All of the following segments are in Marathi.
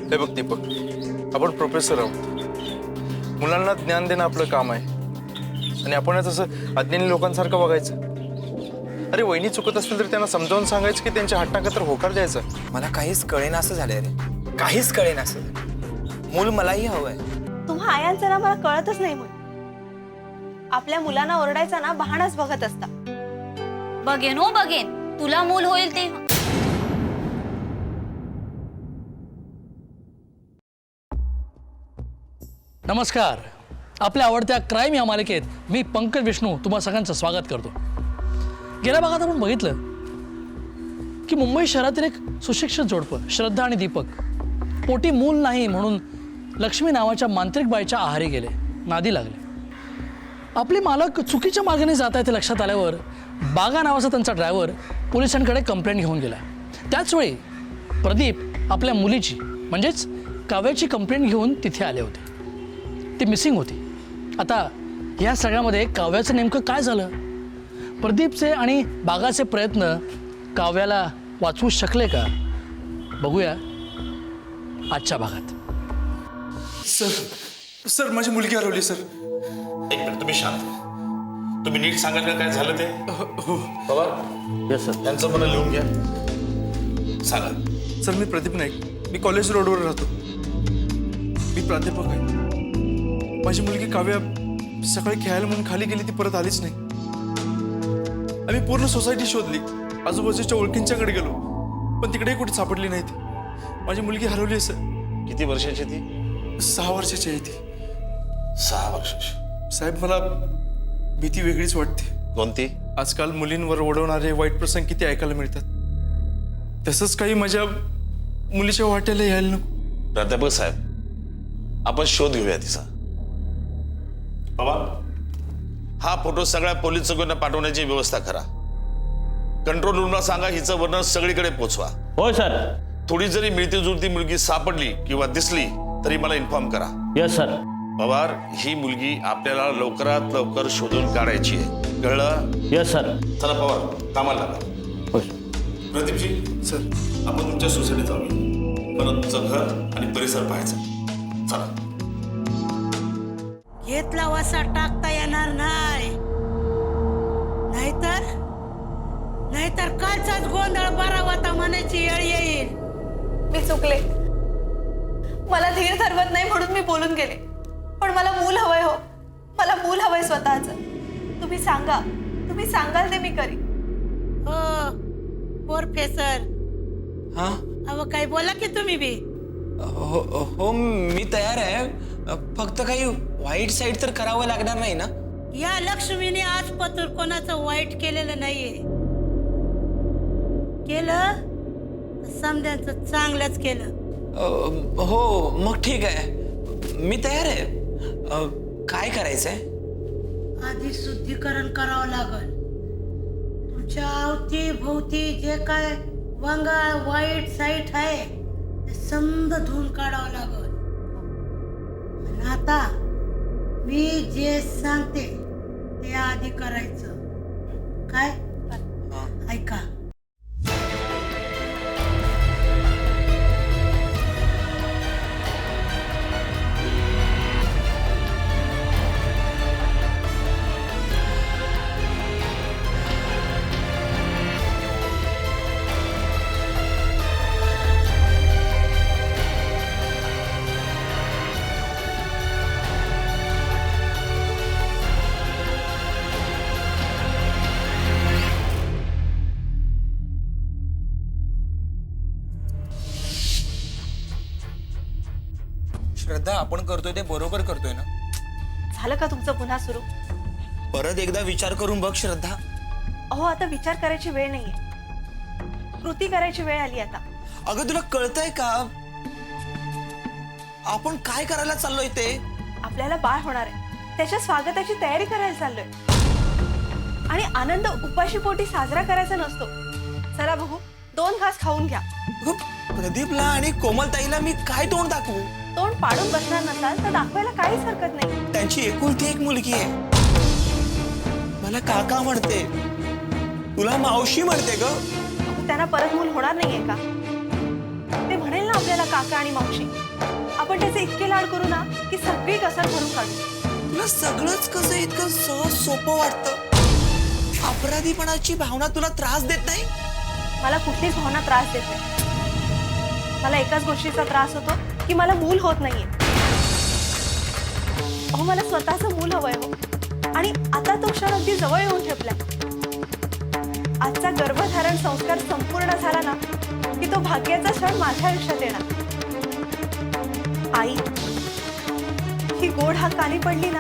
हे बघ दीपक, आपण प्रोफेसर आहोत. मुलांना ज्ञान देणं आपलं काम आहे आणि आपणच असं अज्ञानी लोकांसारखं बघायचं. अरे वहिनी चुकत असतील तर त्यांना समजावून सांगायचं की त्यांच्या हट्टांका तर होकार द्यायचा. मला काहीच कळेना असं झालंय रे, काहीच कळेना असं. मूल मलाही हवंय. तुम्हा आयांचं ना मला कळतच नाही. मूल आपल्या मुलांना ओरडायचा ना बहाणाच बघत असता. बघेन हो बघेन, तुला मूल होईल ते. नमस्कार. आपल्या आवडत्या क्राईम या मालिकेत मी पंकज विष्णू तुम्हा सगळ्यांचं स्वागत करतो. गेल्या भागात आपण बघितलं की मुंबई शहरातील एक सुशिक्षित जोडपं श्रद्धा आणि दीपक पोटी मूल नाही म्हणून लक्ष्मी नावाच्या मांत्रिक बाईच्या आहारी गेले, नादी लागले. आपले मालक चुकीच्या मार्गाने जात आहेत ते लक्षात आल्यावर बागा नावाचा त्यांचा ड्रायव्हर पोलिसांकडे कंप्लेंट घेऊन गेला. त्याचवेळी प्रदीप आपल्या मुलीची म्हणजेच काव्याची कंप्लेंट घेऊन तिथे आले होते. ती मिसिंग होती. आता या सगळ्यामध्ये काव्याचं नेमकं काय झालं? प्रदीपचे आणि बागाचे प्रयत्न काव्याला वाचवू शकले का? बघूया आजच्या भागात. सर माझी मुलगी हरवली सर. एक मिनिट, तुम्ही शांत व्हा. तुम्ही नीट सांगाल का काय झालं ते? हो बाबा, येस सर. त्यांचं मला लिहून घ्या. सांगा. सर, मी प्रदीप नाईक, मी कॉलेज रोडवर राहतो. मी प्राध्यापक आहे. माझी मुलगी काव्या सकाळी खेळायला म्हणून खाली गेली, ती परत आलीच नाही. आम्ही पूर्ण सोसायटी शोधली, आजूबाजूच्या ओळखींच्याकडे गेलो, पण तिकडेही कुठे सापडली नाही ती. माझी मुलगी हरवली आहे सर. किती वर्षाची ती? 6 वर्षाची आहे ती. 6 वर्षाची. साहेब, मला भीती वेगळीच वाटते. कोणती? आजकाल मुलींवर ओढवणारे वाईट प्रसंग किती ऐकायला मिळतात. तसंच काही माझ्या मुलीच्या वाट्याला यायला नको. प्राध्यापक साहेब, आपण शोध घेऊया तिचा. बाबा, हा फोटो सगळ्या पोलीस चौकींना पाठवण्याची व्यवस्था करा. कंट्रोल रूमला सांगा हिचं वर्णन सगळीकडे पोचवा. हो सर. थोडी जरी मिळती जुळती मुलगी सापडली किंवा दिसली तरी मला इन्फॉर्म करा. Yes sir. पवार, ही मुलगी आपल्याला लवकरात लवकर शोधून काढायची आहे, कळलं? Yes sir. चला पवार, कामाला लागा. हो. प्रदीपजी, सर, आपण तुमच्या सोसायटीत जाऊया. परत तुमचं घर आणि परिसर पाहायचा. चला. घेतला वसा टाकता येणार नाही. नाहीतर कालचाच गोंधळ बरा होता म्हणायची वेळ येईल. मी चुकले. मला धीर धरवत नाही म्हणून मी बोलून गेले. पण मला मूल हवंय. हो, मला मूल हवंय स्वतःच. तुम्ही सांगाल ते मी करी. हो प्रोफेसर. हा अहो काही बोला की तुम्ही बी. हो मी तयार आहे. फक्त काही वाईट साईड तर करावं लागणार नाही ना? या लक्ष्मीने आजपत्र कोणाचं वाईट केलेलं नाहीये. केलं समजायचं चांगलंच केलं. हो मग ठीक आहे, मी तयार आहे. काय करायचंय? आधी शुद्धीकरण करावं लागल. तुमच्या अवतीभोवती जे काय वंगाळ वाईट साईट आहे ते समज धुवून काढावं लागल. आणि आता मी जे सांगते ते आधी करायचं. काय ऐका. श्रद्धा आपण करतोय ते बरोबर करतोय ना? झालं का तुमचं पुन्हा सुरू? परत एकदा विचार करून बघ श्रद्धा. अहो आता विचार करायची वेळ नाहीये, कृती करायची वेळ आली आता. अगं तुला कळतंय का आपण काय करायला चाललोय ते? आपल्याला बाळ होणार आहे, त्याच्या स्वागताची तयारी करायला चाललोय. आणि आनंद उपाशीपोटी साजरा करायचा नसतो. चला बघू, 2 घास खाऊन घ्या. अगं, प्रदीपला आणि कोमलताईला मी काय तोंड दाखवू? तोंड पाडून बसणार नसाल तर दाखवायला काहीच हरकत नाही. त्यांची एकुलती एक मुलगी आहे. मला काका म्हणते, तुला मावशी म्हणते ग. त्यांना परत मूल होणार नाहीये का? ते म्हणेल ना आपल्याला काका आणि मावशी. आपण त्याचे इतके लाड करू ना की सगळी कसर भरून काढू. तुला सगळंच कसं इतकं सहज सोपं वाटतं? अपराधीपणाची भावना तुला त्रास देत नाही? मला कुठलीच भावना त्रास देत नाही. मला एकाच गोष्टीचा त्रास होतो की मला मूल होत नाहीये. अहो मला स्वतःचं मूल हवंय हो. आणि आता तो क्षण अगदी जवळ येऊन ठेपलाय. आजचा गर्भधारण संस्कार संपूर्ण झाला ना की तो भाग्याचा क्षण माझ्या आयुष्यात येणार. आई ही गोड हाक कानी पडली ना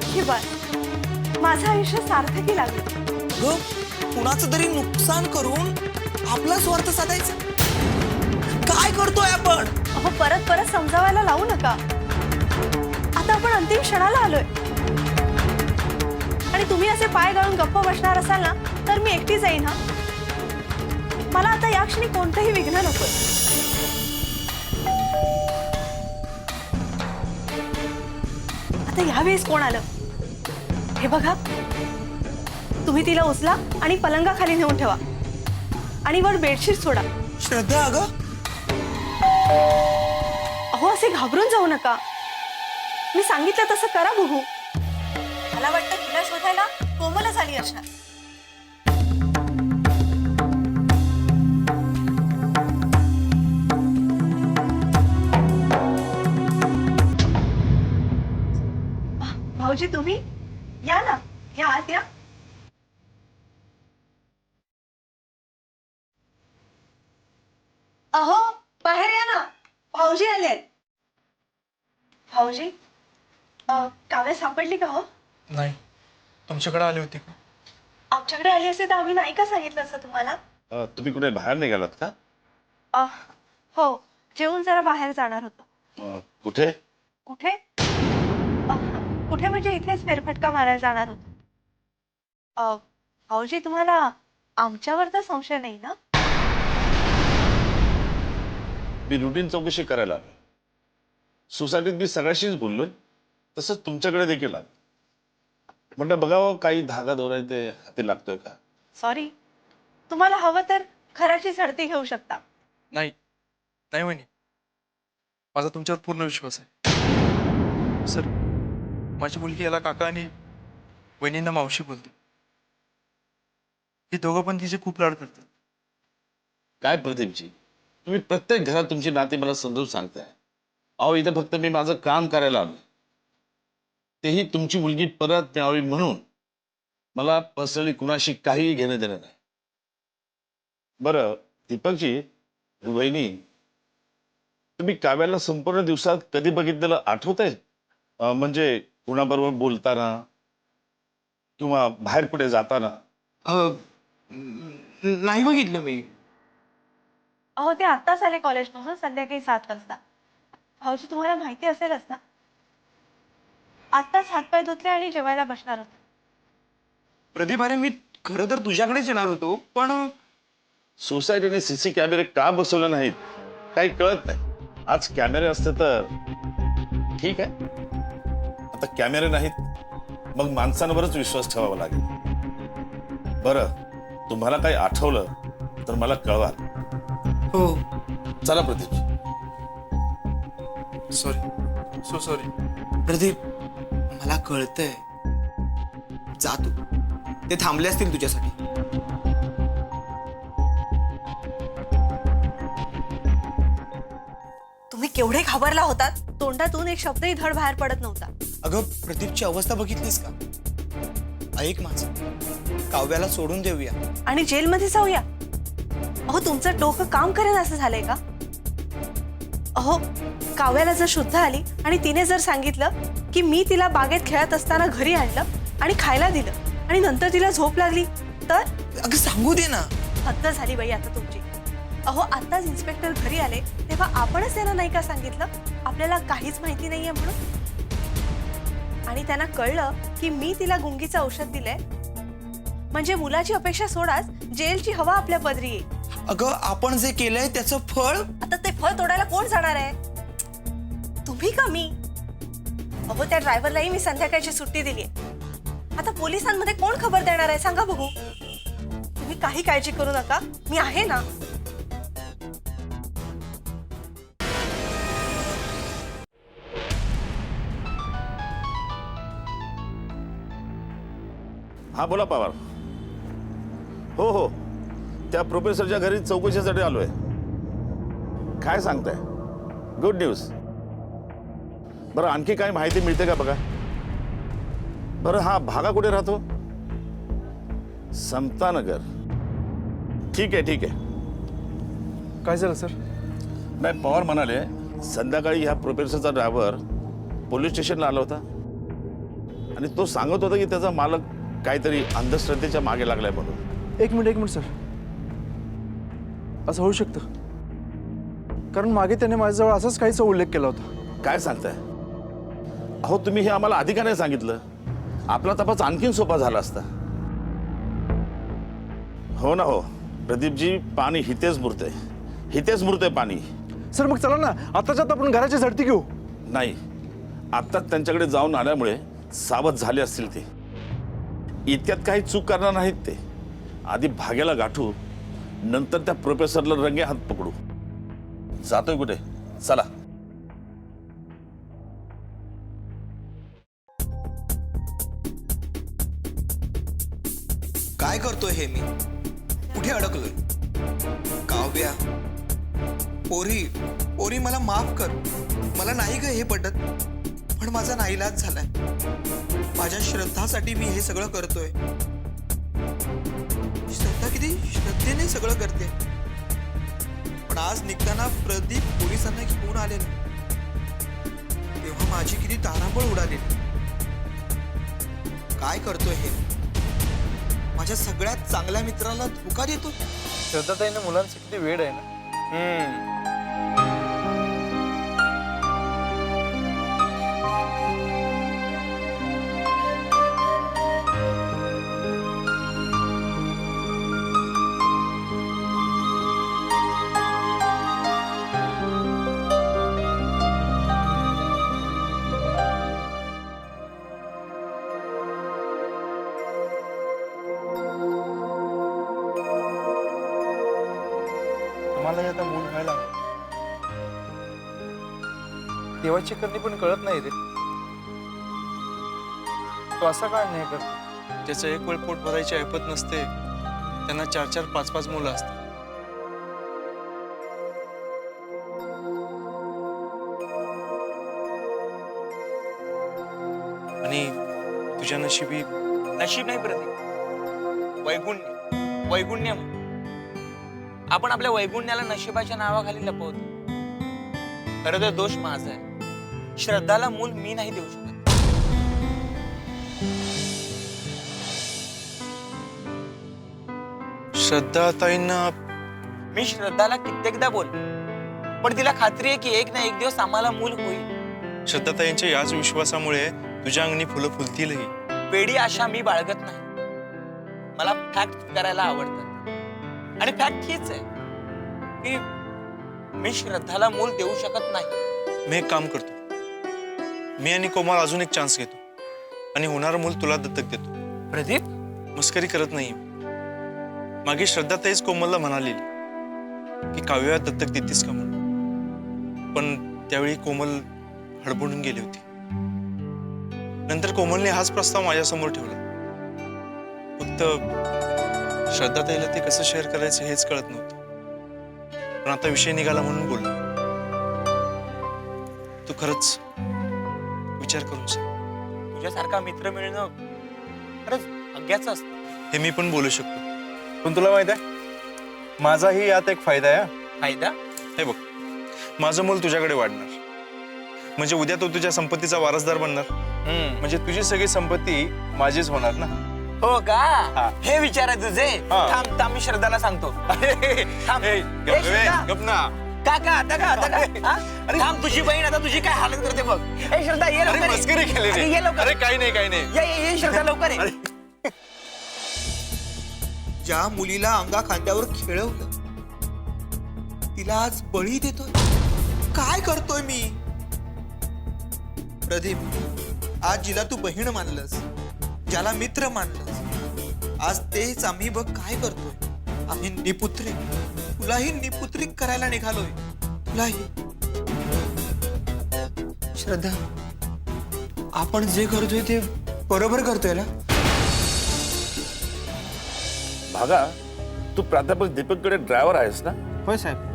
की बस माझं आयुष्य सार्थकी लागलं. ग कुणाचं तरी नुकसान करून आपला स्वार्थ साधायचा काय करतोय आपण? अहो परत परत समजावायला लावू नका. आता आपण अंतिम क्षणाला आलोय. आणि तुम्ही असे पाय गाळून गप्प बसणार असाल ना तर मी एकटी जाईन. हा मला आता या क्षणी कोणतंही विघ्न नको. आता यावेळेस कोण आलं हे बघा. तुम्ही तिला उचला आणि पलंगाखाली नेऊन ठेवा आणि वर बेडशीट सोडा. श्रद्धा अगं अहो असे घाबरून जाऊ नका. मी सांगितलं तसं करा बघू. मला वाटतं तिला शोधायला कोमलच आली असणार. भाऊजी तुम्ही या ना, या आत या. अहो बाहेर या ना, भाऊजी आले. भाऊजी काव्या सापडली का हो? नाही, तुमच्याकडे आली होती का? आमच्याकडे आली असते तर आम्ही नाही का सांगितलं असं तुम्हाला? तुम्ही कुठे बाहेर निघालात का? हो, जेवून जरा बाहेर जाणार होतो. कुठे? कुठे? कुठे म्हणजे इथेच फेरफटका मारायला जाणार होतो. भाऊजी तुम्हाला आमच्यावर तर संशय नाही ना? मी रुटीन चौकशी करायला आलोय. सोसायटीत मी सगळ्याशीच बोललोय, तसंच तुमच्याकडे देखील आलो. म्हटलं बघावं काही धागा दोरा ते हाती लागतोय का. सॉरी, तुम्हाला हवं तर खराची झडती घेऊ शकता. नाही नाही वहिनी, माझा तुमच्यावर पूर्ण विश्वास आहे. सर, माझी मुलगी याला काका आणि वहिनींना मावशी बोलते. ही दोघं पण तिचे खूप लाड करतात. काय प्रदीपजी, तुम्ही प्रत्येक घरात तुमची नाती मला समजून सांगताय. अहो इथे फक्त मी माझं काम करायला आलो, तेही तुमची मुलगी परत मिळावी म्हणून. मला पर्सनली कुणाशी काहीही घेणं देणं नाही. बरं दीपकजी, वहिनी, तुम्ही काव्याला संपूर्ण दिवसात कधी बघितलेलं आठवतंय? म्हणजे कुणाबरोबर बोलताना किंवा बाहेर कुठे जाताना? नाही बघितलं मी. अहो ते आत्ताच आले कॉलेजमधून संध्याकाळी 7 वाजता. भाऊजी तुम्हाला माहिती असेलच ना, आत्ताच हातपाय धुतले आणि जेवायला बसणार होते. प्रदीप अरे मी खरं तर तुझ्याकडेच येणार होतो, पण सोसायटीने सीसी कॅमेरे का बसवले नाहीत काही कळत नाही. आज कॅमेरे असते तर ठीक आहे, आता कॅमेरे नाहीत, मग माणसांवरच विश्वास ठेवावा लागेल. बरं, तुम्हाला काही आठवलं तर मला कळवा. हो. चला Pradeep. Sorry, so sorry. Pradeep मला कळतंय, जा तू. ते थांबले असतील तुझ्यासाठी. तुम्ही केवढे घाबरला होतात, तोंडातून एक शब्दही धड बाहेर पडत नव्हता. अगं प्रदीपची अवस्था बघितलीस का? ऐक माझं, काव्याला सोडून देऊया आणि जेलमध्ये जाऊया. अहो तुमचं डोकं काम करेल असं झालंय का? अहो, काव्याला जर शुद्ध आली आणि तिने जर सांगितलं की मी तिला बागेत खेळत असताना घरी आणलं आणि खायला दिलं आणि नंतर तिला झोप लागली, तर अगं सांगू दे ना. हद्द झाली बाई आता तुमची. अहो, आताच इन्स्पेक्टर घरी आले तेव्हा आपणच त्यांना नाही का सांगितलं आपल्याला काहीच माहिती नाहीये म्हणून? आणि त्यांना कळलं की मी तिला गुंगीचं औषध दिलंय म्हणजे मुलाची अपेक्षा सोडाच, जेलची हवा आपल्या पदरी येईल. अगं आपण जे केलंय त्याचं फळ. आता ते फळ तोडायला कोण जाणार आहे? तुम्ही का मी? अहो, त्या ड्रायव्हरलाही मी संध्याकाळची सुट्टी दिली आहे. आता पोलिसांमध्ये कोण खबर देणार आहे सांगा बघू. तुम्ही काही काळजी करू नका, मी आहे ना. हा बोला पवार. हो हो, त्या प्रोफेसरच्या घरी चौकशीसाठी आलोय. काय सांगताय? Good news. बरं, आणखी काय माहिती मिळते का बघा. बरं, हा भागा कुठे राहतो? समतानगर. ठीक आहे ठीक आहे. काय झालं सर? नाही, पवार म्हणाले संध्याकाळी ह्या प्रोफेसरचा ड्रायव्हर पोलीस स्टेशनला आला होता आणि तो सांगत होता की त्याचा मालक काहीतरी अंधश्रद्धेच्या मागे लागलाय म्हणून. एक मिनिट सर, असं होऊ शकतं, कारण मागे त्याने माझ्याजवळ असाच काहीचा उल्लेख केला होता. काय सांगताय? अहो, तुम्ही हे आम्हाला आधी का नाही सांगितलं? आपला तपास आणखीन सोपा झाला असता. हो ना हो प्रदीपजी, पाणी हितेच मुरतंय पाणी. सर मग चला ना, आताच्यात आपण घराची झडती घेऊ. नाही, आत्ताच त्यांच्याकडे जाऊन आल्यामुळे सावध झाले असतील ते. इतक्यात काही चूक करणार नाहीत ते. आधी भाग्याला गाठू, नंतर त्या प्रोफेसरला रंगे हात पकडू. जातोय कुठे? चला. काय करतोय हे मी? कुठे अडकलोय? काव्या, पोरी मला माफ कर. मला नाही ग हे पटत, पण माझा नाईलाज झालाय. माझ्या श्रद्धासाठी मी हे सगळं करतोय. श्रद्धा किती श्रद्धेने सगळं करते. पण आज निघताना प्रदीप पोलिसांना घेऊन आलेला तेव्हा माझी किती तारांबळ उडाली. काय करतोय हे? माझ्या सगळ्यात चांगल्या मित्राला धोका देतो. श्रद्धाताईने मुलांचं किती वेळ आहे ना. मला आता मूल व्हायला हवं. देवाची करणी पण कळत नाही रे. तो असा काय नाही करतो? ज्याचं एक वेळ पोट भरायची ऐपत नसते त्यांना 4-4, 5-5 मुलं असतात. आणि तुझ्या नशिबी नशीब नाही प्रदीप, वैगुण्य. आपण आपल्या वैगुण्याला नशिबाच्या नावाखाली लपवतो. खरं तर दोष माझा आहे. श्रद्धाला मूल मी नाही देऊ शकत. श्रद्धाताईंना मी श्रद्धाला कित्येकदा बोल, पण तिला खात्री आहे की एक ना एक दिवस आम्हाला मूल होईल. श्रद्धाताईंच्या याच विश्वासामुळे तुझ्या अंगणी फुलं फुलतीलही. वेडी आशा मी बाळगत नाही. मला फॅक्ट करायला आवडतात आणि फॅक्ट हीच आहे की मी श्रद्धाला मूल देऊ शकत नाही. मी एक काम करतो, मी आणि कोमल अजून एक चान्स घेतो आणि होणारं मूल तुला दत्तक देतो. प्रदीप, मस्करी करत नाही. मागे श्रद्धाताईच कोमलला म्हणाली की काव्या दत्तक देतीस का म्हणून, पण त्यावेळी कोमल हडबडून गेली होती. नंतर कोमलने हाच प्रस्ताव माझ्यासमोर ठेवला. फक्त श्रद्धाताईला ते कसं शेअर करायचं हेच कळत नव्हतं. पण आता विषय निघाला म्हणून बोललो. तू खरंच विचार करून सांग. तुझ्यासारखा मित्र मिळणं खरंच भाग्याचं असतं. हे मी पण बोलू शकतो. पण तुला माहित आहे, माझाही यात एक फायदा आहे. फायदा? हे बघ, माझं मूल तुझ्याकडे वाढणार, म्हणजे उद्या तो तुझ्या संपत्तीचा वारसदार बनणार. म्हणजे तुझी सगळी संपत्ती माझीच होणार ना. हो का? हे विचार आहे तुझे? हा. थांब थांब, मी श्रद्धाला सांगतो. थांब. ए, ए, गप श्रद्धा. गप ना. काका आता का आता का हा? थांब, तुझी बहीण आता तुझी काय हालत करते बघ. ए श्रद्धा, ये अरे लवकर ये. मस्करी केली अरे, रे. ये लवकर. अरे काही नाही काही नाही. ये श्रद्धा, लवकर ये. ज्या मुलीला अंगा खांद्यावर खेळवलं तिला आज बळी देतोय. काय करतोय मी? प्रदीप, आज जिला तू बहीण मानलंस, ज्याला मित्र मानलंस, आज तेच आम्ही बघ काय करतोय. आम्ही निपुत्रिक, तुलाही निपुत्रिक करायला निघालोय. तुलाही. श्रद्धा, आपण जे करतोय ते बरोबर करतोय ना? भागा, तू प्राध्यापक दीपककडे ड्रायव्हर आहेस ना? होय साहेब.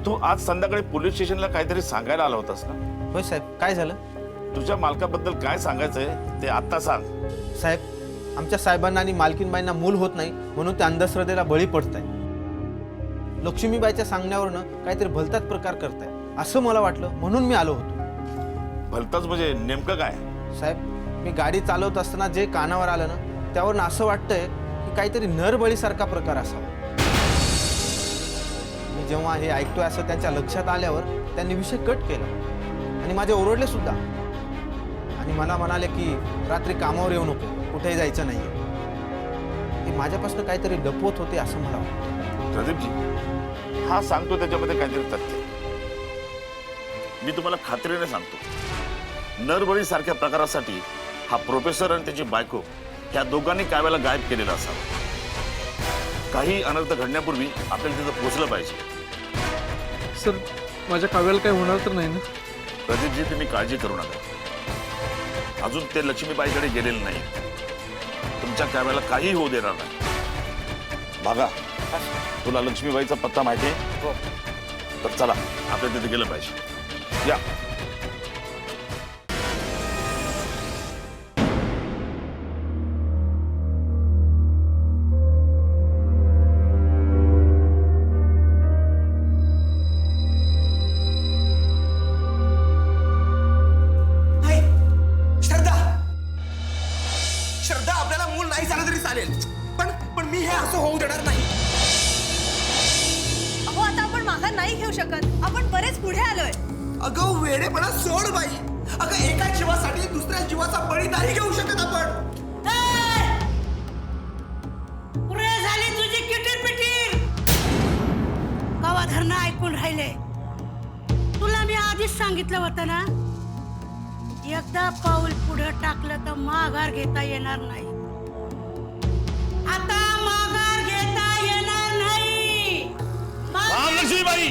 तू आज संध्याकाळी पोलीस स्टेशनला काहीतरी सांगायला आला होतास ना? होय साहेब. काय झालं तुझ्या मालकाबद्दल काय सांगायचंय ते आता सांग. साहेब? आमच्या साहेबांना आणि मालकीनबाईंना मूल होत नाही म्हणून ते अंधश्रद्धेला बळी पडत आहे. लक्ष्मीबाईच्या सांगण्यावरनं काहीतरी भलताच प्रकार करताय असं मला वाटलं, म्हणून मी आलो होतो. भलतंच म्हणजे नेमकं काय? साहेब, मी गाडी चालवत असताना जे कानावर आलं ना त्यावरनं असं वाटतंय की काहीतरी नरबळीसारखा प्रकार असावा. मी जेव्हा हे ऐकतोय असं त्यांच्या लक्षात आल्यावर त्यांनी विषय कट केला आणि माझे ओरडले सुद्धा आणि मला म्हणाले की रात्री कामावर येऊ नको, कुठेही जायचं नाही. ते माझ्यापासून काहीतरी लपवत होते असं मला वाटतं. प्रदीपजी, हा सांगतो त्याच्यामध्ये काहीतरी तथ्य. मी तुम्हाला खात्रीने सांगतो, नरबळी सारख्या प्रकारासाठी हा प्रोफेसर आणि त्याची बायको ह्या दोघांनी काव्याला गायब केलेला असावा. काही अनर्थ घडण्यापूर्वी आपल्याला तिथं पोहोचलं पाहिजे. सर, माझ्या काव्याला काही होणार तर नाही ना? प्रदीपजी, तुम्ही काळजी करू नका. अजून ते लक्ष्मीबाईकडे गेलेले नाही. तुमच्या काव्याला काही होऊ देणार नाही. भागा, तुला लक्ष्मीबाईचा पत्ता माहिती आहे? तर चला, आपल्या तिथे गेलं पाहिजे. या. नाही, श्रद्धा, श्रद्धा, आपल्याला मूल नाही झालं तरी चालेल, पण मी हे असं होऊ देणार नाही. अहो, आता आपण माघार नाही घेऊ शकत. आपण बरेच पुढे आलोय. अगं वेडेपणा सोड बाई. अगं एका जीवासाठी दुसऱ्या जीवाचा बळी नाही घेऊ शकत आपण. पुरे झाली तुझी किटीर पिटीर. गावा धरणं ऐकून राहिले. तुला मी आधीच सांगितलं होतं ना, एकदा पाऊल पुढे टाकलं तर माघार घेता येणार नाही. आता माघार घेता येणार नाही. लक्ष्मीबाई,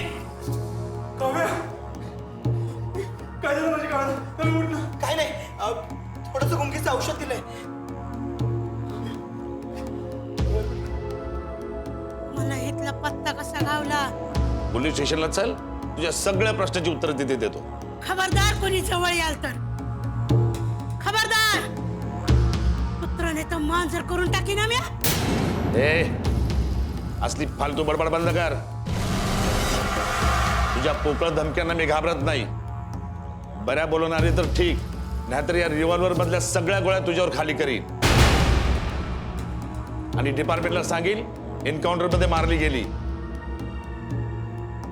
काय झालं माझ्या काळाला? काय नाही, थोडंसं गुंगीचं औषध दिलंय. मला इथला पत्ता कसा गावला? पोलीस स्टेशनला चल, तुझ्या सगळ्या प्रश्नाची उत्तरं तिथे देतो. खबरदार कोणी जवळ याल तर. खबरदार, पुत्राने तर मांजर करून टाकी ना म्या. ए, असली फालतू बडबड बंद कर. तुझ्या पोकळ धमक्यांना मी घाबरत नाही. बऱ्या बोलणारी तर ठीक, नाहीतर या रिव्हॉल्वर मधल्या सगळ्या गोळ्या तुझ्यावर खाली करीन आणि डिपार्टमेंटला सांगील एन्काउंटर मध्ये मारली गेली.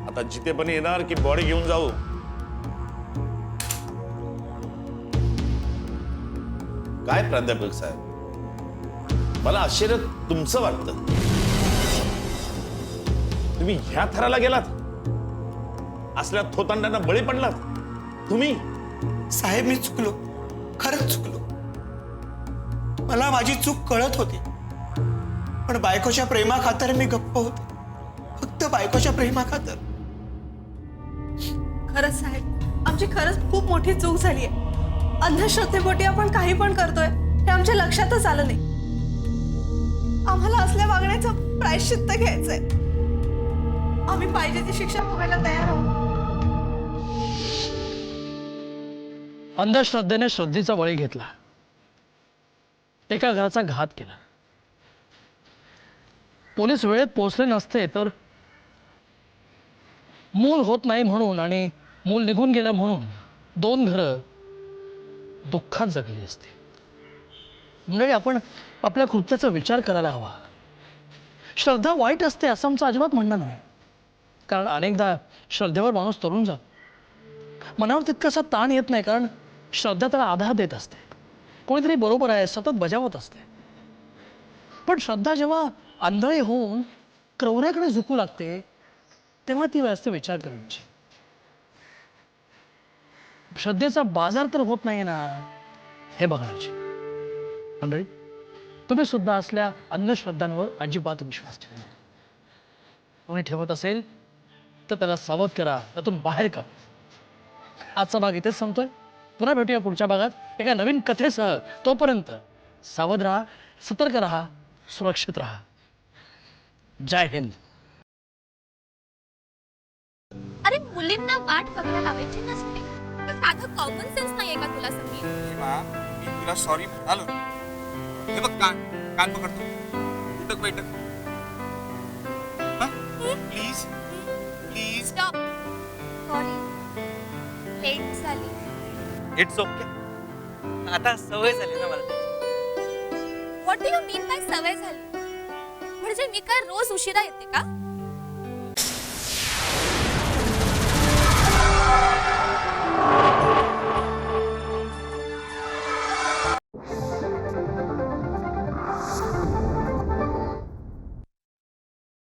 आता जिथे पण येणार की बॉडी घेऊन जाऊ. काय प्राध्यापक साहेब, मला आश्चर्य तुमचं वाटतं. तुम्ही ह्या थराला गेलात, असल्या थोतांड्यांना बळी पडलात तुम्ही. साहेब, मी चुकलो, खरंच चुकलो. मला माझी चूक कळत होती, पण बायकोच्या प्रेमाखातर मी गप्प होते. फक्त बायकोच्या प्रेमाखातर. खरंच साहेब, आमची खरंच खूप मोठी चूक झाली आहे. अंधश्रद्धेपोटी आपण काही पण करतोय हे आमच्या लक्षातच आलं नाही. आम्हाला असल्या वागण्याचं प्रायश्चित्त घ्यायचंय. आम्ही पाहिजे ती शिक्षा भोगायला तयार आहोत. अंधश्रद्धेने श्रद्धेचा बळी घेतला, एका घराचा घात केला. पोलीस वेळेत पोहोचले नसते तर मूल होत नाही म्हणून आणि मूल निघून गेलं म्हणून 2 घरं दुःखात जगली असते. म्हणजे आपण आपल्या कृत्याचा विचार करायला हवा. श्रद्धा वाईट असते असं आमचं अजिबात म्हणणं नाही. कारण अनेकदा श्रद्धेवर माणूस तरुण जातो. मनावर तितकासा ताण येत नाही कारण श्रद्धा त्याला आधार देत असते. कोणीतरी बरोबर आहे सतत बजावत असते. पण श्रद्धा जेव्हा आंधळी होऊन क्रौर्याकडे झुकू लागते तेव्हा ती वेळ असते विचार करण्याची. श्रद्धेचा बाजार तर होत नाही ना हे बघण्याची. मंडळी, तुम्ही सुद्धा असल्या अंधश्रद्धांवर अजिबात विश्वास ठेवू नका. कोणी ठेवत असेल तर त्याला सावध करा, त्यातून बाहेर का. आजचा भाग इथेच संपतोय. पुन्हा भेटूया पुढच्या भागात एका नवीन कथेसह. तोपर्यंत सावध राहा, सतर्क राहा, सुरक्षित राहा. जय हिंद. अरे मुलींना वाट बघायला लावायची नसते. साधं कॉमन सेन्स नाहीये का तुला संगीत? मी तुला सॉरी म्हणालो. हे बघ कान पकडतो. उठक बैठक. Please please. Stop. Sorry, late झाली. It's okay. आता सवय झाली ना मला त्याची. What do you mean by सवय झाली? म्हणजे मी काय रोज उशिरा येते का?